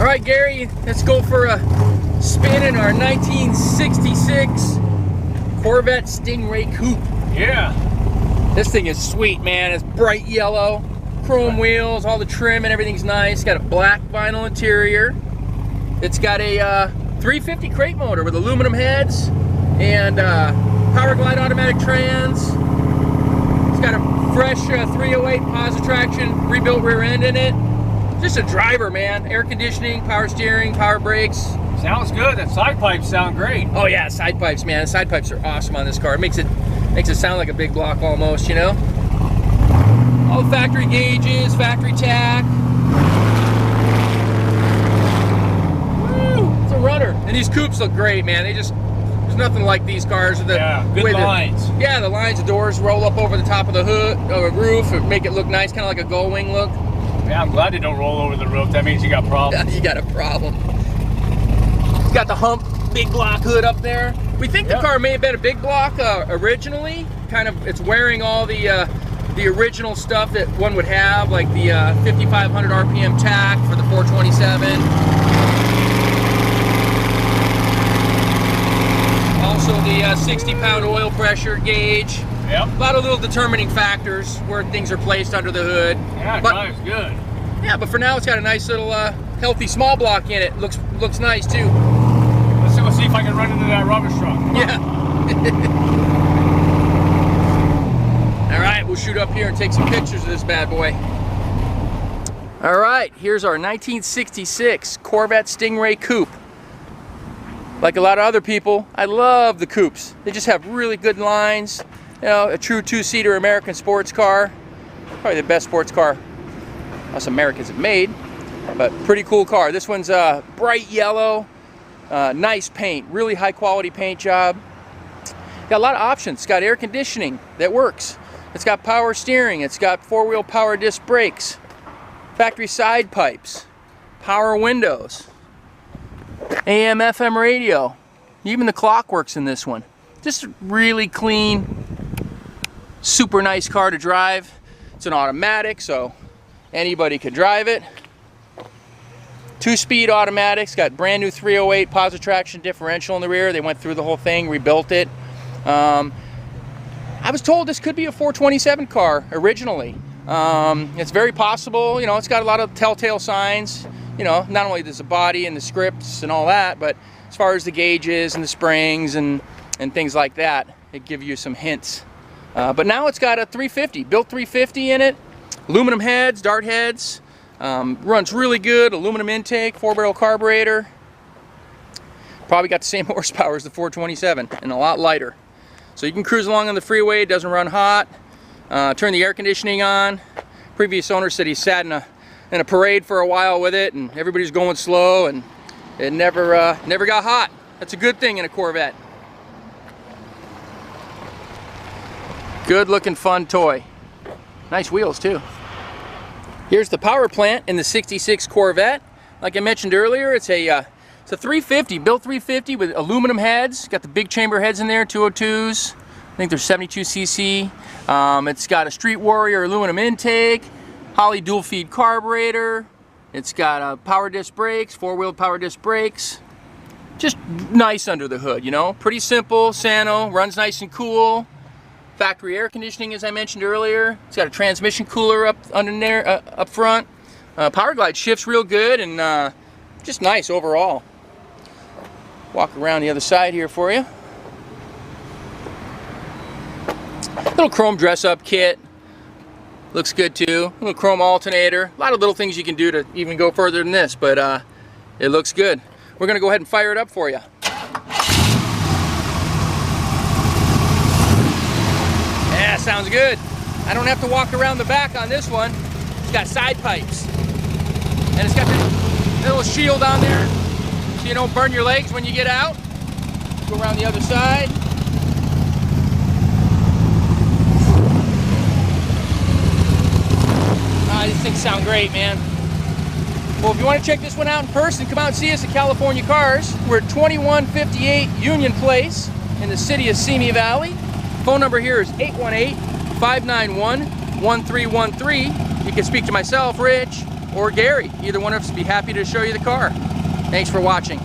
All right, Gary, let's go for a spin in our 1966 Corvette Stingray Coupe. Yeah. This thing is sweet, man. It's bright yellow, chrome wheels, all the trim and everything's nice. It's got a black vinyl interior. It's got a 350 crate motor with aluminum heads and power glide automatic trans. It's got a fresh 308 Positraction rebuilt rear end in it. Just a driver, man. Air conditioning, power steering, power brakes. Sounds good. That side pipes sound great. Oh yeah, side pipes, man. The side pipes are awesome on this car. It makes it sound like a big block almost, you know? All the factory gauges, factory tack. Woo! It's a runner. And these coupes look great, man. There's nothing like these cars. Yeah, good lines. Yeah, the lines, the doors roll up over the top of the hood, or roof, and make it look nice, kind of like a gull wing look. Yeah, I'm glad they don't roll over the roof. That means you got problems. You got a problem. It's got the hump, big block hood up there. We think the car may have been a big block originally. Kind of, it's wearing all the original stuff that one would have, like the 5,500 RPM tack for the 427. Also the 60-pound oil pressure gauge. Yep. A lot of little determining factors where things are placed under the hood. Yeah, it drives good. Yeah, but for now it's got a nice little healthy small block in it. Looks nice too. Let's see if I can run into that rubber truck. Yeah. All right, we'll shoot up here and take some pictures of this bad boy. All right, here's our 1966 Corvette Stingray Coupe. Like a lot of other people, I love the coupes. They just have really good lines. You know, a true two-seater American sports car. Probably the best sports car us Americans have made, but pretty cool car. This one's bright yellow, nice paint, really high quality paint job. Got a lot of options. It's got air conditioning that works. It's got power steering. It's got four-wheel power disc brakes, factory side pipes, power windows, AM, FM radio. Even the clock works in this one. Just really clean, super nice car to drive. It's an automatic, so anybody could drive it. 2-speed automatic. It's got brand new 308 Positraction differential in the rear. They went through the whole thing, rebuilt it. I was told this could be a 427 car originally. It's very possible. You know, it's got a lot of telltale signs. You know, not only does the body and the scripts and all that, but as far as the gauges and the springs and things like that, it gives you some hints. But now it's got a 350, built 350 in it, aluminum heads, dart heads, runs really good, aluminum intake, 4-barrel carburetor. Probably got the same horsepower as the 427 and a lot lighter. So you can cruise along on the freeway, it doesn't run hot. Turn the air conditioning on. Previous owner said he sat in a parade for a while with it and everybody's going slow and it never got hot. That's a good thing in a Corvette. Good looking fun toy. Nice wheels too. Here's the power plant in the 66 Corvette. Like I mentioned earlier, it's a 350, built 350 with aluminum heads. Got the big chamber heads in there, 202s. I think they're 72cc. It's got a Street Warrior aluminum intake, Holley dual feed carburetor. It's got power disc brakes, 4-wheel power disc brakes. Just nice under the hood, you know. Pretty simple, Sano, runs nice and cool. Factory air conditioning, as I mentioned earlier. It's got a transmission cooler up under there, up front. Power glide shifts real good and just nice overall. Walk around the other side here for you. Little chrome dress-up kit. Looks good too. A little chrome alternator. A lot of little things you can do to even go further than this, but it looks good. We're gonna go ahead and fire it up for you. Yeah, sounds good. I don't have to walk around the back on this one. It's got side pipes. And it's got this little shield on there so you don't burn your legs when you get out. Go around the other side. These things sound great, man. Well, if you want to check this one out in person, come out and see us at California Cars. We're at 2158 Union Place in the city of Simi Valley. Phone number here is 818-591-1313. You can speak to myself, Rich, or Gary. Either one of us would be happy to show you the car. Thanks for watching.